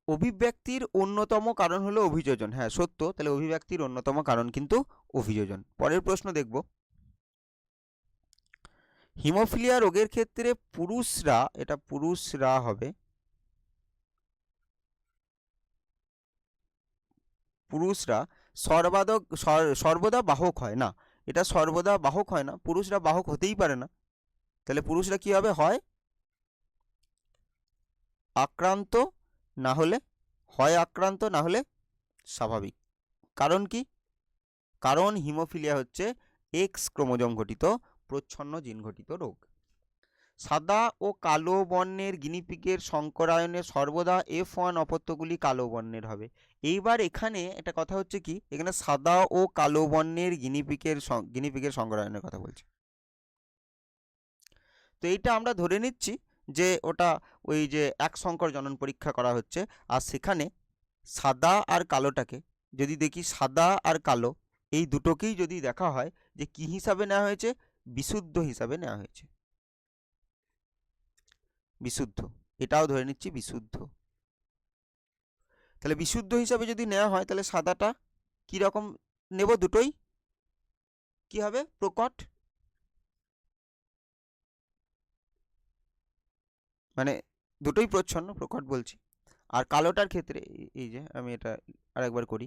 অভিব্যক্তির অন্যতম কারণ হলো অভিযোজন। হ্যাঁ সত্য, তাহলে অভিব্যক্তির অন্যতম কারণ কিন্তু অভিযোজন। পরের প্রশ্ন দেখব, হিমোফিলিয়া রোগের ক্ষেত্রে পুরুষরা হবে, পুরুষরা সর্বদা বাহক হয় না। এটা সর্বদা বাহক হয় না, পুরুষরা বাহক হতেই পারে না। তাহলে পুরুষরা কি হবে? আক্রান্ত না হলে স্বাভাবিক। কারণ কি? কারণ হিমোফিলিয়া হচ্ছে এক্স ক্রোমোজোম ঘটিত প্রচ্ছন্ন জিন ঘটিত রোগ। সাদা ও কালো বর্ণের গিনিপিগের সংকরায়নে সর্বদা F1 অপত্যগুলি কালো বর্ণের হবে। এইবার এখানে একটা কথা হচ্ছে কি, এখানে সাদা ও কালো বর্ণের গিনিপিগের সংকরায়নের কথা বলছে। তো এইটা আমরা ধরে নিচ্ছি যে ওটা ওই যে এক সংকর জনন পরীক্ষা করা হচ্ছে, আর সেখানে সাদা আর কালোটাকে যদি দেখি, সাদা আর কালো এই দুটোকেই যদি দেখা হয় যে কি হিসাবে নেওয়া হয়েছে? বিশুদ্ধ হিসাবে নেওয়া হয়েছে। বিশুদ্ধ, এটাও ধরে নিচ্ছি বিশুদ্ধ। তাহলে বিশুদ্ধ হিসাবে যদি নেওয়া হয়, তাহলে সাদাটা কি রকম নেব? দুটোই কি হবে? প্রকট, মানে দুটোই প্রচ্ছন্ন, প্রকট বলছি। আর কালোটার ক্ষেত্রে এই যে আমি এটা আরেকবার করি,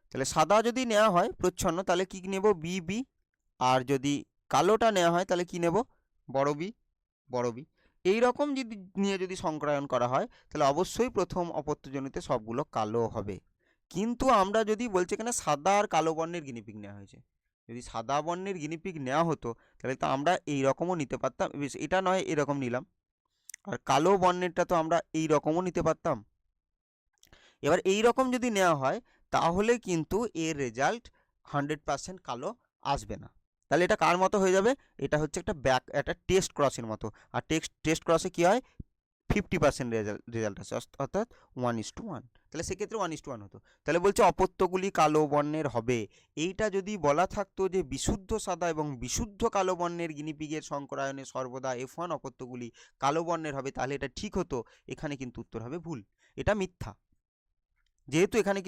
তাহলে সাদা যদি নেওয়া হয় প্রচ্ছন্ন তাহলে কি নেব? B B. আর যদি কালোটা নেওয়া হয় তাহলে কি নেব? বড় বি, বড় বি। এইরকম যদি নিয়ে যদি সংক্রায়ন করা হয় তাহলে অবশ্যই প্রথম অপত্যজনিতে সবগুলো কালো হবে। কিন্তু আমরা যদি বলছি এখানে সাদা আর কালো বর্ণের গিনিপিগ নেওয়া হয়েছে, যদি সাদা বর্ণের গিনিপিগ নেওয়া হতো তাহলে তো আমরা এই রকমও নিতে পারতাম, বেশ এটা নয় এরকম নিলাম, আর কালো বর্ণেরটা তো আমরা এই রকমও নিতে পারতাম। এবার এই রকম যদি নেওয়া হয় তাহলে কিন্তু এর রেজাল্ট 100% কালো আসবে না। তাহলে এটা কার মতো হয়ে যাবে? এটা হচ্ছে একটা টেস্ট ক্রসের মতো। আর টেস্ট ক্রসে কি হয়? 50% রেজাল্ট আসে, অর্থাৎ 1:1। তাহলে সেক্ষেত্রে 1:1 হতো। তাহলে বলছে অপত্যগুলি কালো বর্ণের হবে। এইটা যদি বলা থাকতো যে বিশুদ্ধ সাদা এবং বিশুদ্ধ কালো বর্ণের গিনিপিগের সংকরায়নে সর্বদা F1 অপত্যগুলি কালো বর্ণের হবে তাহলে এটা ঠিক হতো। এখানে কিন্তু উত্তর হবে ভুল, এটা মিথ্যা। যেহেতু এখানে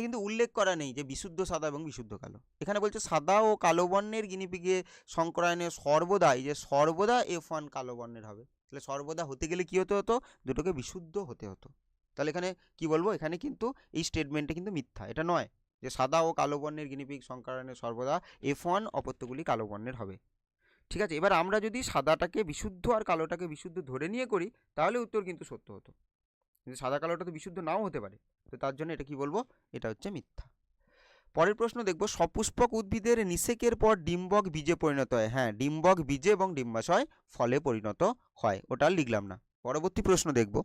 কিন্তু উল্লেখ করা নেই যে বিশুদ্ধ সাদা এবং বিশুদ্ধ কালো। এখানে বলছে সাদা ও কালো বর্ণের গিনিপিগে সংকরায়নে সর্বদা, এই যে সর্বদা F1 কালো বর্ণের হবে। তাহলে সর্বদা হতে গেলে কি হতে হতো? দুটোকে বিশুদ্ধ হতে হতো। তাহলে এখানে কি বলবো? এখানে কিন্তু এই স্টেটমেন্টটা কিন্তু মিথ্যা, এটা নয় যে সাদা ও কালো বর্ণের গিনিপিগ সংকরায়নে সর্বদা F1 অপত্যগুলি কালো বর্ণের হবে। ঠিক আছে, এবার আমরা যদি সাদাটাকে বিশুদ্ধ আর কালোটাকে বিশুদ্ধ ধরে নিয়ে করি তাহলে উত্তর কিন্তু সত্য হতো, কিন্তু সাদা কালোটা তো বিশুদ্ধ নাও হতে পারে। তো তার জন্য এটা কি বলবো? এটা হচ্ছে মিথ্যা। পরের প্রশ্ন দেখব, সপুষ্পক উদ্ভিদের নিষেকের পর ডিম্বক বীজে পরিণত হয়। হ্যাঁ, ডিম্বক বীজে এবং ডিম্বাশয় ফলে পরিণত হয়, ওটা লিখলাম না। পরবর্তী প্রশ্ন দেখব,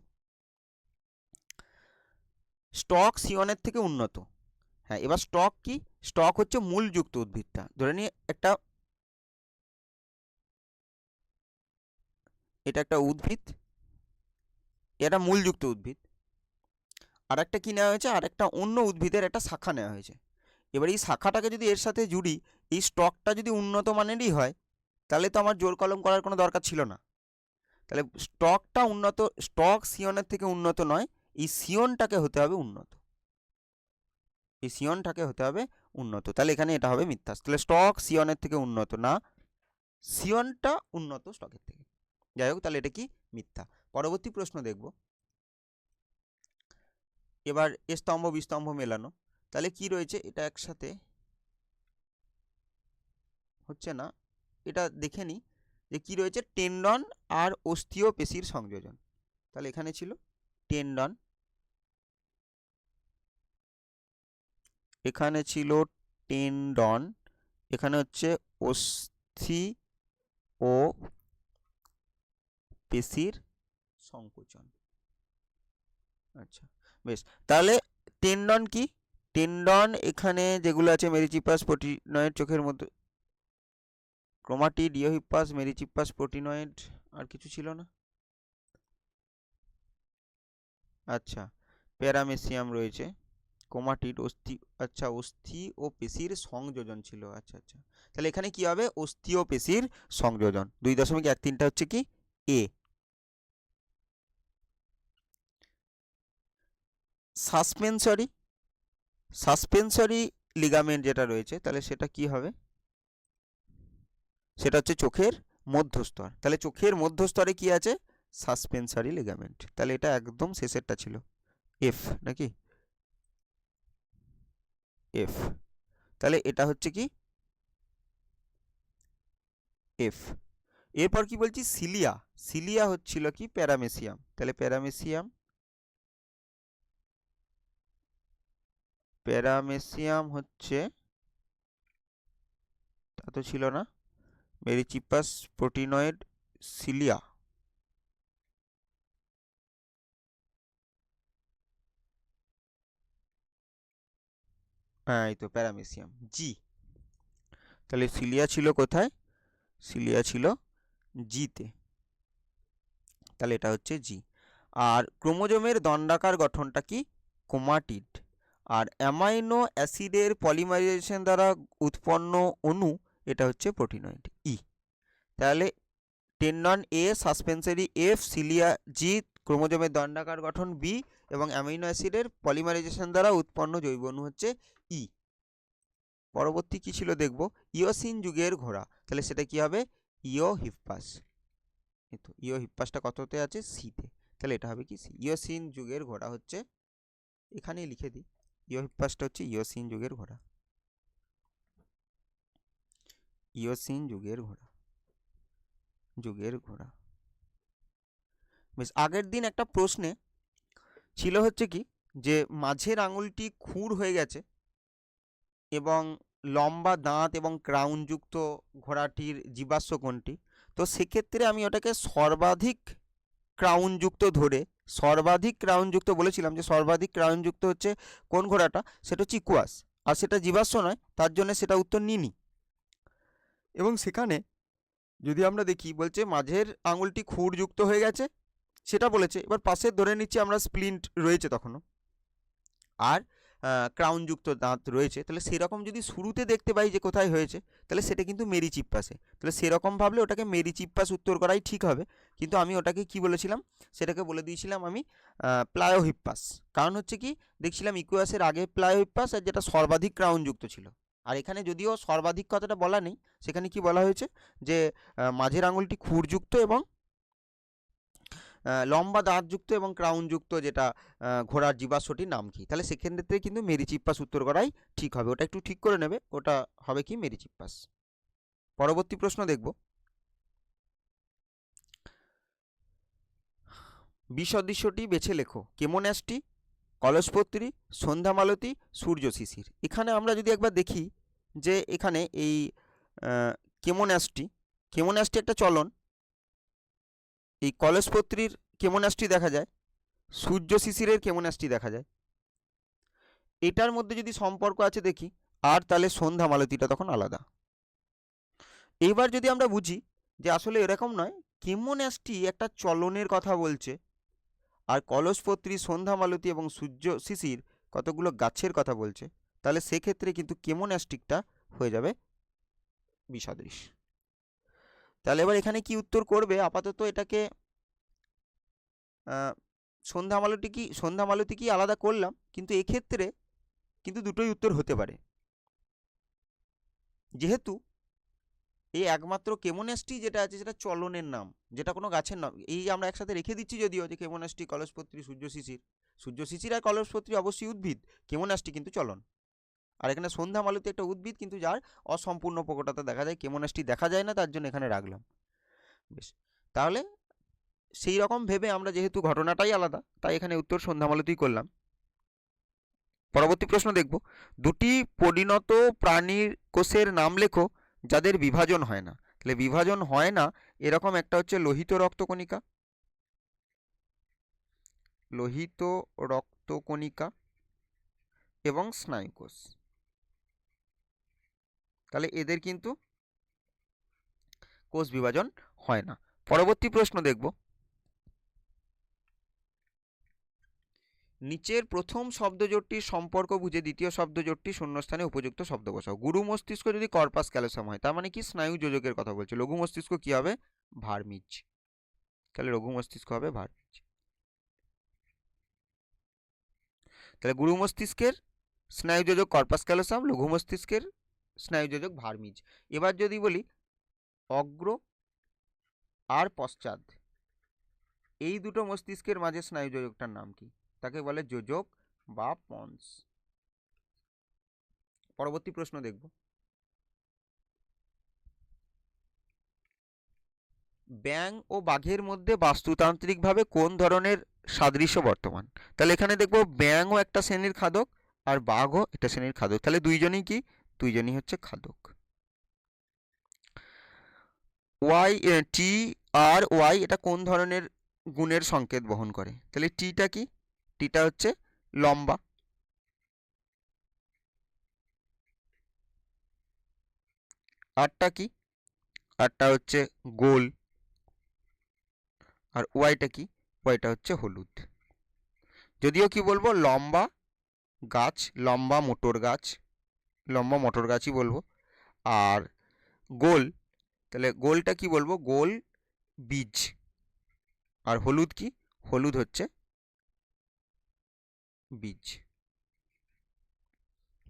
স্টক সিয়নের থেকে উন্নত। হ্যাঁ, এবার স্টক কি? স্টক হচ্ছে মূলযুক্ত উদ্ভিদটা, ধরে নিয়ে এটা একটা উদ্ভিদ, এটা মূলযুক্ত উদ্ভিদ। আর একটা কি নেওয়া হয়েছে? আর একটা অন্য উদ্ভিদের একটা শাখা নেওয়া হয়েছে। এবার এই শাখাটাকে যদি এর সাথে জুড়ি, এই স্টকটা যদি উন্নত মানেরই হয় তাহলে তো আমার জোর কলম করার কোনো দরকার ছিল না। তাহলে স্টকটা উন্নত, স্টক সিয়নের থেকে উন্নত নয়, এই সিয়নটাকে হতে হবে উন্নত, এই সিয়নটাকে হতে হবে উন্নত। তাহলে এখানে এটা হবে মিথ্যা। তাহলে স্টক সিয়নের থেকে উন্নত না, সিয়নটা উন্নত স্টকের থেকে। যাই হোক, তাহলে এটা কি? মিথ্যা। পরবর্তী প্রশ্ন দেখব, এবার স্তম্ভ বিস্তম্ভ মেলানো। তাহলে কি রয়েছে? এটা একসাথে হচ্ছে না, এটা দেখে নিই যে কি রয়েছে। টেন্ডন আর অস্থিও পেশির সংযোজন। তাহলে এখানে ছিল টেন্ডন, এখানে ছিল টেন্ডন, এখানে হচ্ছে অস্থি ও পেশির সংকোচন। আচ্ছা, বেশ। তাহলে টেন্ডন কি? টেন্ডন এখানে যেগুলো আছে, মেরিচিপাস, প্রোটিনয়েড, চোখের মধ্যে ক্রোমাটিড, ইওহিপাস, মেরিচিপাস, প্রোটিনয়েড, আর কিছু ছিল না? আচ্ছা, প্যারামেসিয়াম রয়েছে, ক্রোমাটিড, অস্থি, আচ্ছা অস্থি ও পেশির সংযোজন ছিল। আচ্ছা আচ্ছা, তাহলে এখানে কি হবে? অস্থি ও পেশির সংযোজন। 2.13টা হচ্ছে কি? এ। সাসপেনসরি, সাসপেনসরি লিগামেন্ট যেটা রয়েছে তাহলে সেটা কি হবে? সেটা হচ্ছে চোখের মধ্যস্তর। তাহলে চোখের মধ্যস্তরে কি আছে? সাসপেনসরি লিগামেন্ট। তাহলে এটা একদম শেষেরটা ছিল এফ, নাকি? এফ। তাহলে এটা হচ্ছে কি? এফ। এরপর কি বলছি? সিলিয়া। সিলিয়া হচ্ছিল কি? প্যারামেসিয়াম। তাহলে প্যারামেসিয়াম, প্যারামেসিয়াম হচ্ছে, তা তো ছিল না, মেরিচিপাস, প্রোটিনয়েড, সিলিয়া। হ্যাঁ, এই তো প্যারামেসিয়াম, জি। তাহলে সিলিয়া ছিল কোথায়? সিলিয়া ছিল জিতে। তাহলে এটা হচ্ছে জি। আর ক্রোমোজোমের দণ্ডাকার গঠনটা কি? ক্রোমাটিড। আর অ্যামাইনো অ্যাসিডের পলিমারাইজেশন দ্বারা উৎপন্ন অণু, এটা হচ্ছে প্রোটিনয়েড, ই। তাহলে টেন্ডন এ, সাসপেন্সরি এফ, সিলিয়া জি, ক্রোমোজোমের দণ্ডাকার গঠন বি, এবং অ্যামাইনো অ্যাসিডের পলিমারাইজেশন দ্বারা উৎপন্ন জৈব অণু হচ্ছে ই। পরবর্তী কি ছিল দেখব, ইওসিন যুগের ঘোড়া, তাহলে সেটা কি হবে, ইওহিপ্পাস। তো ইওহিপ্পাসটা কততে আছে, সিতে, তাহলে এটা হবে কি সি। ইওসিন যুগের ঘোড়া হচ্ছে, এখানেই লিখে দিই, ইওহিপ্পাসটা হচ্ছে ইওসিন যুগের ঘোড়া, ইওসিন যুগের ঘোড়া, যুগের ঘোড়া। বেশ, আগের দিন একটা প্রশ্নে ছিল হচ্ছে কি, যে মাঝের আঙুলটি খুর হয়ে গেছে এবং লম্বা দাঁত এবং ক্রাউনযুক্ত ঘোড়াটির জীবাশ্ম কোনটি? তো সেক্ষেত্রে আমি ওটাকে সর্বাধিক ক্রাউনযুক্ত ধরে, সর্বাধিক ক্রাউনযুক্ত বলেছিলাম যে সর্বাধিক ক্রাউনযুক্ত হচ্ছে কোন ঘোড়াটা, সেটা হচ্ছে ইকুয়াস, আর সেটা জীবাশ্ম নয়, তার জন্য সেটা উত্তর নিইনি। এবং সেখানে যদি আমরা দেখি, বলছে মাঝের আঙুলটি খুরযুক্ত হয়ে গেছে, সেটা বলেছে। এবার পাশে ধরে নিচ্ছি আমরা স্প্লিন্ট রয়েছে তখনও, আর ক্রাউনযুক্ত দাঁত রয়েছে, তাহলে সেরকম যদি শুরুতে দেখতে পাই যে কোথায় হয়েছে, তাহলে সেটা কিন্তু মেরিচিপ্পাসে, তাহলে সেরকম ভাবলে ওটাকে মেরিচিপ্পাস উত্তর করাই ঠিক হবে। কিন্তু আমি ওটাকে কি বলেছিলাম, সেটাকে বলে দিয়েছিলাম আমি প্লায়োহিপ্পাস। কারণ হচ্ছে কি, দেখছিলাম ইকুয়াসের আগে প্লায়োহিপ্পাস, আর যেটা সর্বাধিক ক্রাউনযুক্ত ছিল। আর এখানে যদিও সর্বাধিক কথাটা বলা নেই, সেখানে কি বলা হয়েছে যে মাঝের আঙুলটি খুরযুক্ত এবং লম্বা দাঁতযুক্ত এবং ক্রাউনযুক্ত যেটা ঘোড়ার জীবাশ্মটির নাম কি, তাহলে সেক্ষেত্রে কিন্তু মেরিচিপ্পাস উত্তর করাই ঠিক হবে। ওটা একটু ঠিক করে নেবে, ওটা হবে কি মেরিচিপ্পাস। পরবর্তী প্রশ্ন দেখব, বিসদৃশ্যটি বেছে লেখো, কেমোন্যাস্টি, কলসপত্রী, সন্ধ্যামালতী, সূর্য শিশির। এখানে আমরা যদি একবার দেখি যে এখানে এই কেমোন্যাস্টি, কেমোন্যাস্টি একটা চলন, এই কলসপত্রীর কেমোন্যাস্টি দেখা যায়, সূর্য শিশিরের কেমোন্যাস্টি দেখা যায়। এটার মধ্যে যদি সম্পর্ক আছে দেখি, আর তাহলে সন্ধ্যা মালতীটা তখন আলাদা। এইবার যদি আমরা বুঝি যে আসলে এরকম নয়, কেমোন্যাস্টি একটা চলনের কথা বলছে, আর কলসপত্রী, সন্ধ্যা মালতী এবং সূর্য শিশির কতগুলো গাছের কথা বলছে, তাহলে সেক্ষেত্রে কিন্তু কেমোন্যাস্টিকটা হয়ে যাবে বিসদৃশ। তাহলে এবার এখানে কি উত্তর করবে, আপাতত এটাকে সন্ধ্যা মালতী কি আলাদা করলাম, কিন্তু এক্ষেত্রে কিন্তু দুটোই উত্তর হতে পারে, যেহেতু এই একমাত্র কেমোন্যাস্টি যেটা আছে সেটা চলনের নাম, যেটা কোনো গাছের নাম। এই আমরা একসাথে রেখে দিচ্ছি যদিও, যে কেমোন্যাস্টি, কলসপত্রী, সূর্য শিশির। সূর্য শিশির আর কলসপত্রী অবশ্যই উদ্ভিদ, কেমোন্যাস্টি কিন্তু চলন। আর এখানে সন্ধ্যা মালতী একটা উদ্ভিদ, কিন্তু যার অসম্পূর্ণ প্রকটতা দেখা যায়, কেমোন্যাস্টি দেখা যায় না, তার জন্য এখানে রাখলাম। বেশ, তাহলে সেই রকম ভেবে আমরা যেহেতু ঘটনাটাই আলাদা, তাই এখানে উত্তর সন্ধ্যা মালতীই করলাম। পরবর্তী প্রশ্ন দেখব, দুটি পরিণত প্রাণীর কোষের নাম লেখো যাদের বিভাজন হয় না। তাহলে বিভাজন হয় না এরকম একটা হচ্ছে লোহিত রক্তকণিকা, লোহিত রক্তকণিকা এবং স্নায়ুকোষ। তাহলে এদের কিন্তু কোষ বিভাজন হয় না। পরবর্তী প্রশ্ন দেখব, নিচের প্রথম শব্দজোটটির সম্পর্ক বুঝে দ্বিতীয় শব্দজোটটি শূন্যস্থানে উপযুক্ত শব্দ বসাও। গুরু মস্তিষ্ক যদি কর্পাস ক্যালোসাম হয়, তার মানে কি স্নায়ু যোজকের কথা বলছে। লঘু মস্তিষ্ক কি হবে, ভার্মিজ। তাহলে লঘু মস্তিষ্ক হবে ভার্মিজ। তাহলে গুরু মস্তিষ্কের স্নায়ুযোজক কর্পাস ক্যালোসাম, লঘু মস্তিষ্কের স্নায়ুযোজক ভার্মিজ। এবার যদি বলি অগ্র আর পশ্চাৎ, এই দুটো মস্তিষ্কের মাঝে স্নায়ুযোজকটার নাম কি, তাকে বলে যোজক বা পন্স। পরবর্তী প্রশ্ন দেখব, ব্যাঙ ও বাঘের মধ্যে বাস্তুতান্ত্রিকভাবে কোন ধরনের সাদৃশ্য বর্তমান। তাহলে এখানে দেখব ব্যাঙও একটা শ্রেণীর খাদক আর বাঘও একটা শ্রেণীর খাদক, তাহলে দুইজনই কি, দুইজনই হচ্ছে খাদক। ওয়াই, টি আর ওয়াই এটা কোন ধরনের গুণের সংকেত বহন করে। তাহলে টিটা কি, টিটা হচ্ছে লম্বা, আরটা কি, আরটা হচ্ছে গোল, আর ওয়াইটা কি, ওয়াইটা হচ্ছে হলুদ। যদিও কি বলবো, লম্বা গাছ, লম্বা মোটর গাছ, লম্বা মোটর গাছই বলবো। আর গোল, তাহলে গোলটা কি বলবো, গোল বীজ। আর হলুদ কি, হলুদ হচ্ছে বীজ।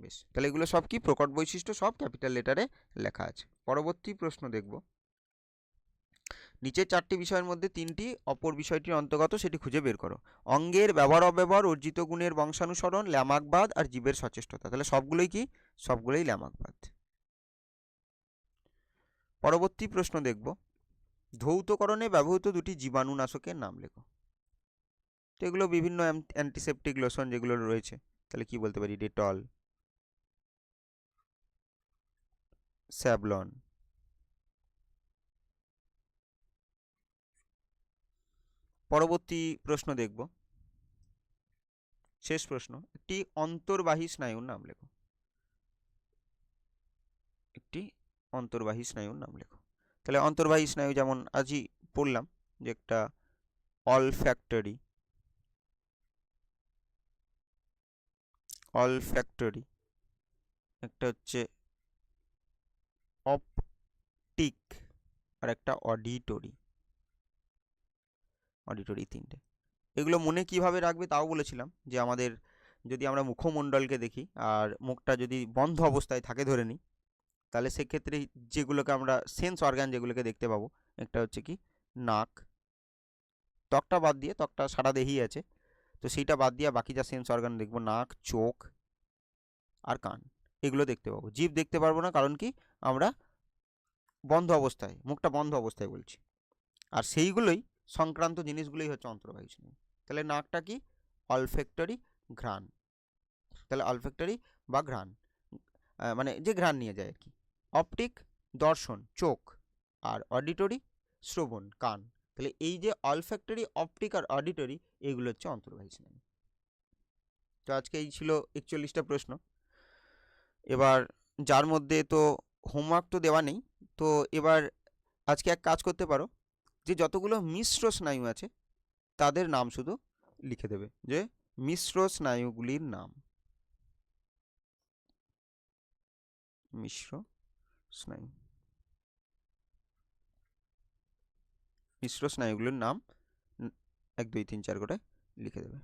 বেশ, তাহলে এগুলো সব কি প্রকট বৈশিষ্ট্য, সব ক্যাপিটাল লেটারে লেখা আছে। পরবর্তী প্রশ্ন দেখব, নিচের 4টি বিষয়ের মধ্যে 3টি অপর বিষয়টির অন্তর্গত, সেটি খুঁজে বের করো। অঙ্গের ব্যবহার অব্যবহার, অর্জিত গুণের বংশানুসরণ, ল্যামাকবাদ আর জীবের সচেষ্টতা। তাহলে সবগুলোই কি? সবগুলোই ল্যামাকবাদ। পরবর্তী প্রশ্ন দেখব, ধৌতকরণে ব্যবহৃত 2টি জীবাণুনাশকের নাম লেখো। তো এগুলো বিভিন্ন অ্যান্টিসেপটিক লোশন যেগুলো রয়েছে, তাহলে কি বলতে পারি? Dettol, Savlon. পরবর্তী প্রশ্ন দেখব, শেষ প্রশ্ন, একটি অন্তর্বাহী স্নায়ুর নাম লেখো। একটি অন্তর্বাহী স্নায়ুর নাম লেখো। তাহলে অন্তর্বাহী স্নায়ু যেমন আজই পড়লাম যে একটা অলফ্যাক্টরি, একটা হচ্ছে অপটিক, আর একটা অডিটরি। 3টে। এগুলো মনে কিভাবে রাখবে তাও বলেছিলাম, যে আমাদের যদি আমরা মুখমণ্ডলকে দেখি আর মুখটা যদি বন্ধ অবস্থায় থাকে ধরে নিই, তাহলে সেক্ষেত্রে যেগুলোকে আমরা সেন্স অর্গান যেগুলোকে দেখতে পাবো, একটা হচ্ছে কি নাক, ত্বকটা বাদ দিয়ে, ত্বকটা সারা দেহেই আছে, তো সেইটা বাদ দিয়ে বাকি যা সেন্স অর্গান দেখবো, নাক, চোখ আর কান, এগুলো দেখতে পাবো। জিভ দেখতে পারবো না, কারণ কি আমরা বন্ধ অবস্থায়, মুখটা বন্ধ অবস্থায় বলছি। আর সেইগুলোই সংক্রান্ত জিনিসগুলোই হচ্ছে অন্তর্বাহী স্নায়ু। তাহলে নাকটা কি? অলফ্যাক্টরি ঘ্রাণ। তাহলে অলফ্যাক্টরি বা ঘ্রাণ, মানে যে ঘ্রাণ নিয়ে যায় আর কি। অপটিক দর্শন, চোখ, আর অডিটরি শ্রবণ, কান। তাহলে এই যে অলফ্যাক্টরি, অপটিক আর অডিটরি, এগুলো হচ্ছে অন্তর্বাহী স্নায়ু। তো আজকে এই ছিল 41টা প্রশ্ন। এবার যার মধ্যে তো হোমওয়ার্ক তো দেওয়া নেই, তো এবার আজকে এক কাজ করতে পারো, যে যতগুলো মিশ্র স্নায়ু আছে তাদের নাম শুধু লিখে দেবে, যে মিশ্র স্নায়ুগুলির নাম। মিশ্র স্নায়ু, মিশ্র স্নায়ুগুলির নাম 1 2 3 4 করে লিখে দেবে।